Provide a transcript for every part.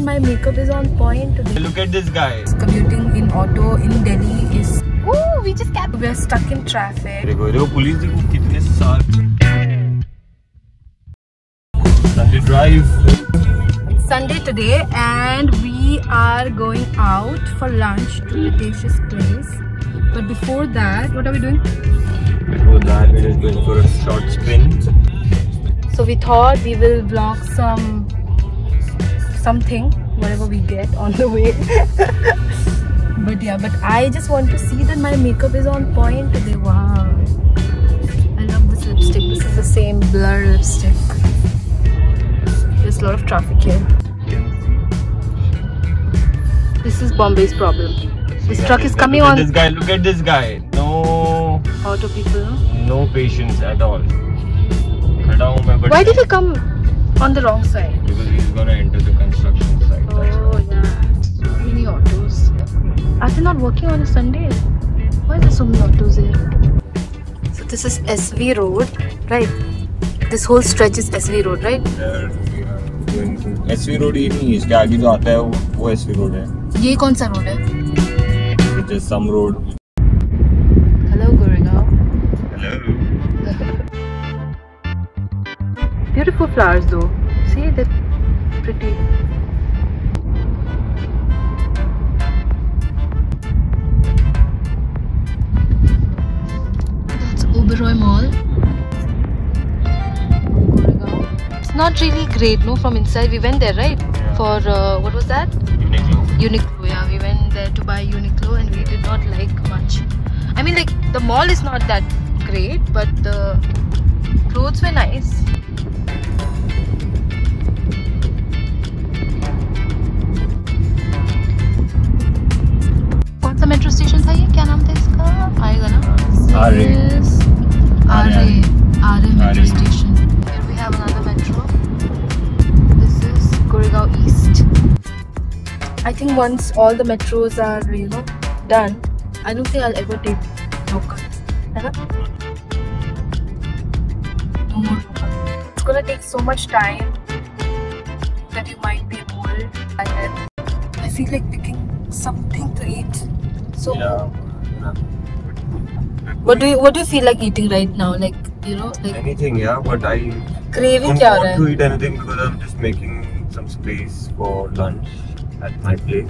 My makeup is on point today. Look at this guy. Commuting in auto in Delhi is... Ooh, we just kept... We're stuck in traffic. देखो police देखो कितने साल. Sunday drive. It's Sunday today and we are going out for lunch to Nitesh's place. But before that, what are we doing? Before that, we're just going for a short sprint. So we thought we will vlog something, whatever we get on the way. But yeah, but I just want to see that my makeup is on point today. Wow, I love this lipstick. This is the same blur lipstick. There's a lot of traffic here. This is Bombay's problem. This truck is coming on. This guy, look at this guy. No Auto people. No patience at all. Why did he come on the wrong side? Because he's gonna enter the construction site. Oh yeah, so many autos. Are they not working on a Sunday? Why are there so many autos here? So this is SV Road, right? This whole stretch is SV Road, right? There we are going to SV Road ही नहीं, इसके आगे जो आता है वो SV Road है. ये कौन सा road है? It's just some road. Hello Goregaon. Hello. Beautiful flowers though. See, they're pretty. That's Oberoi Mall. It's not really great, no? From inside, we went there, right? Yeah. For what was that? Uniqlo. Uniqlo, yeah. We went there to buy Uniqlo, and we did not like much. I mean, like the mall is not that great, but the clothes were nice. Metro station था ये, क्या नाम था इसका? आएगा ना? Aarey metro station. Here we have another metro. This is Goregaon East. I think once all the metros are, you know, done, I don't think I'll ever take local. No more local. It's gonna take so much time that you might be bored. I feel like picking something to eat. So yeah. What do you feel like eating right now? Like, you know, like anything, yeah. But I craving don't क्या हो want रहा है? to eat anything because I'm just making some space for lunch at my place.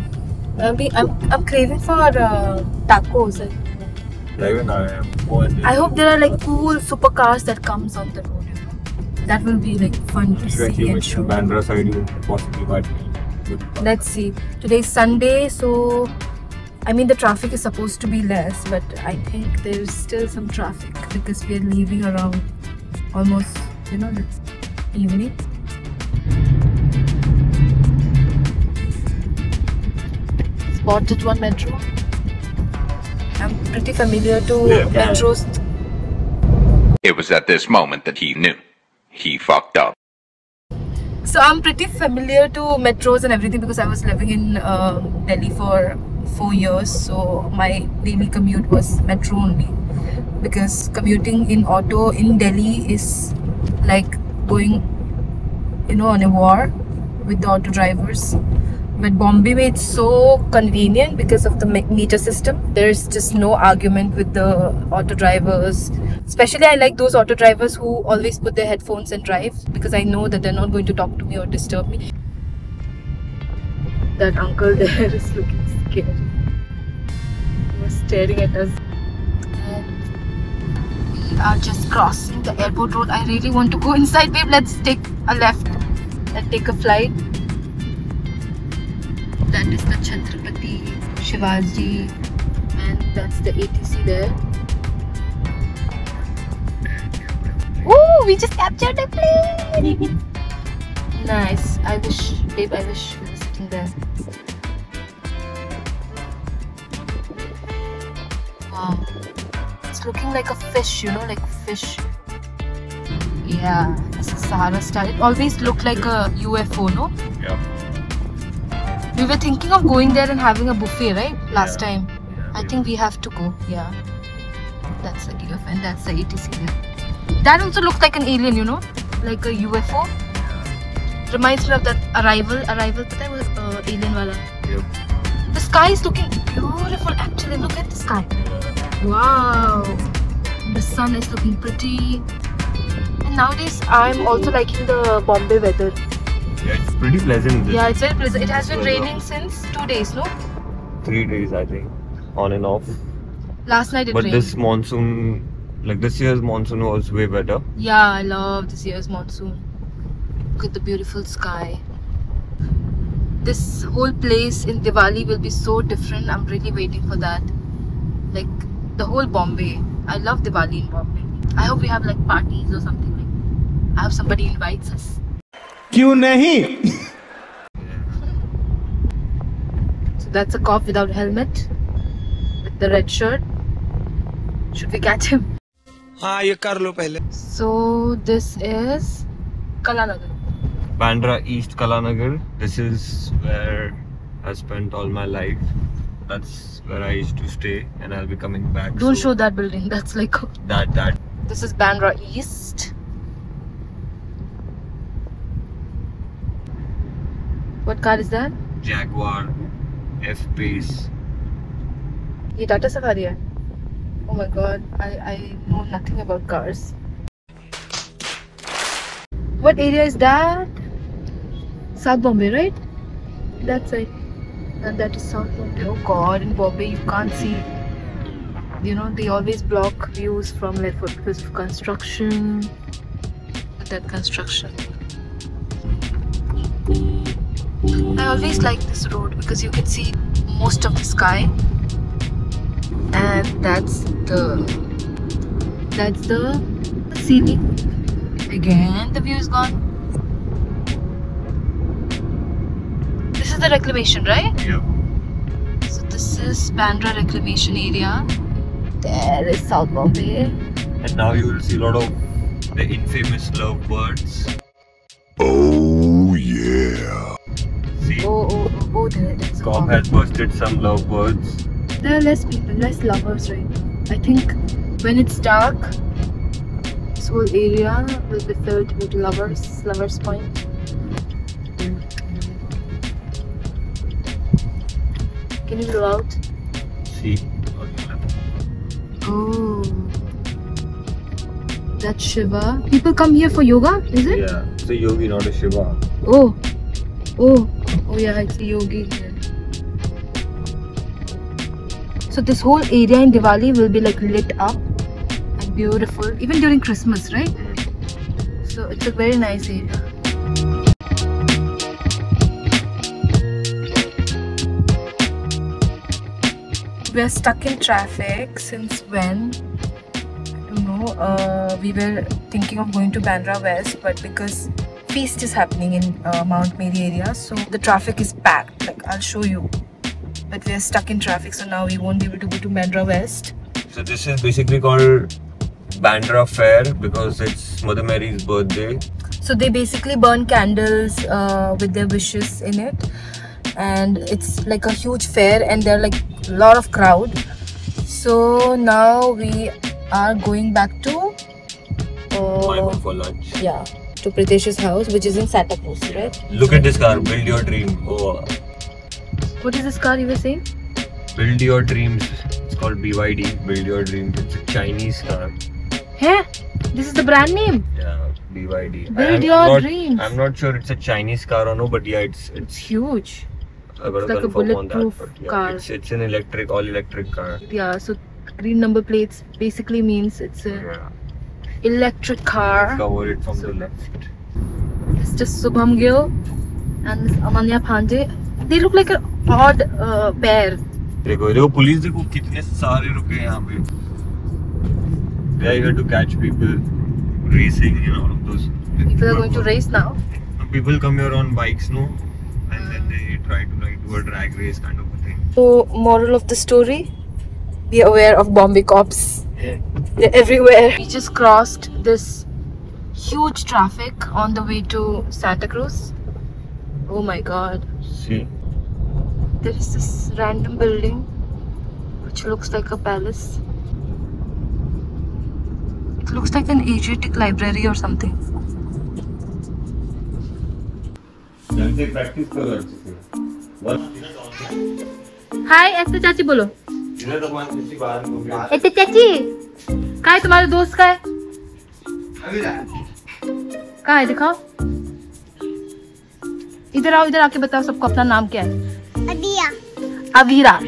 I'm craving for tacos. Even I am. I hope there are like cool supercars that comes on the road. You know? That will be like fun to see and show. Bandra side possibly, but let's see. Today is Sunday, so I mean the traffic is supposed to be less, but I think there is still some traffic because we are leaving around almost, you know, evening. Spotted one metro. I'm pretty familiar to metros. It was at this moment that he knew he fucked up. So I'm pretty familiar to metros and everything because I was living in Delhi for 4 years, so my daily commute was metro only, because commuting in auto in Delhi is like going, you know, on a war with the auto drivers. But Bombay made it so convenient because of the meter system. There's just no argument with the auto drivers. Especially I like those auto drivers who always put their headphones and drive, because I know that they're not going to talk to me or disturb me. That uncle there is looking scared. He was staring at us. And we are just crossing the airport road. I really want to go inside, babe. Let's take a left and take a flight. That is the Chhatrapati Shivaji, and that's the ATC there. Ooh, we just captured a plane! Nice. I wish, babe, I wish we were sitting there. Wow. It's looking like a fish, you know, like fish. Yeah, this is Sahara style. It always looked like a UFO, no? yeah. We were thinking of going there and having a buffet, right? Last Yeah. time. I think we have to go. Yeah. That's the DF and that's the ATC there. That also looks like an alien, you know? Like a UFO. Reminds me of that Arrival. पता है वो alien वाला. Yep. The sky is looking beautiful. Actually, look at the sky. Wow. The sun is looking pretty. And nowadays, I'm also liking the Bombay weather. Yeah, it's pretty pleasant. Yeah, it's very pleasant. It has been raining since 2 days, no? 3 days, I think, on and off. Last night it But rained. this monsoon, like this year's monsoon, was way better. Yeah, I love this year's monsoon. Look at the beautiful sky. This whole place in Diwali will be so different. I'm really waiting for that. Like the whole Bombay. I love Diwali in Bombay. I hope we have like parties or something like. I hope somebody invites us. क्यों नहीं? So that's a cop without helmet, with the red shirt. Should we catch him? हाँ ये कर लो पहले. So this is Kalanagar. Bandra East Kalanagar. This is where I spent all my life. That's where I used to stay, and I'll be coming back. Don't so show that building. That's like. that. This is Bandra East. What car is that? Jaguar F-Pace. ये Tata Safari है. Oh my god, I know nothing about cars. What area is that? South Bombay, right? That's it. And that is South Bombay. Oh god, in Bombay you can't see. You know, they always block views from like because of construction. Look at that construction. I always like this road because you can see most of the sky. And that's the ceiling. Again the view is gone. This is the reclamation, right? Yep. So this is Bandra reclamation area. There is South Bombay. And now you will see a lot of the infamous lovebirds. Oh, yeah. See, Oh, there it is. Cobb has busted some lovebirds. There are less people, less lovers, right? I think when it's dark, this whole area will be filled with lovers point. Can you go out? See. Oh, that's Shiva. People come here for yoga, is it? Yeah, it's a yogi, not a Shiva. Oh, yeah, it's a yogi here. So this whole area in Diwali will be like lit up and beautiful, even during Christmas, right? So it's a very nice area. We are stuck in traffic since when? I don't know. We were thinking of going to Bandra West, but because feast is happening in Mount Mary area, so the traffic is packed. Like I'll show you. But we are stuck in traffic, so now we won't be able to go to Bandra West. So this is basically called Bandra Fair because it's Mother Mary's birthday. So they basically burn candles with their wishes in it, and it's like a huge fair, and there are like a lot of crowd. So now we are going back to My home for lunch. yeah, to Pritesh's house, which is in Santa Cruz, right? Look at this car, build your dream. Oh, What is this car you were saying? build your dreams. It's called BYD, build your dreams. It's a Chinese car. Hey, this is the brand name. Yeah, BYD. Build your dreams. I'm not sure it's a Chinese car or no, but yeah, it's It's huge. I gotta It's like a confirm on that. bulletproof But yeah, car. it's an electric, all electric car. Yeah, so green number plates basically means it's a Yeah. electric car. Cover it from So the left. It's just Subham Gill and Miss Amanya Pandey. They look like an odd pair. देखो देखो police देखो कितने सारे रुके हैं यहाँ पे. They are here to catch people racing and all of those. People are going to race now. People come here on bikes, no, and then they try to like do a drag race kind of a thing. So, moral of the story: be aware of Bombay cops. They're everywhere. We just crossed this huge traffic on the way to Santa Cruz. Oh my God! See, There is this random building which looks like a palace. It looks like an Asiatic library or something. जल्दी practice करो अच्छे से। हाय ऐसे चाची बोलो। ऐसे चाची कहाँ है तुम्हारे दोस्त का है? कहाँ है दिखाओ। इधर आओ, इधर आके बताओ सबको अपना नाम क्या है। अदिया। अवीरा।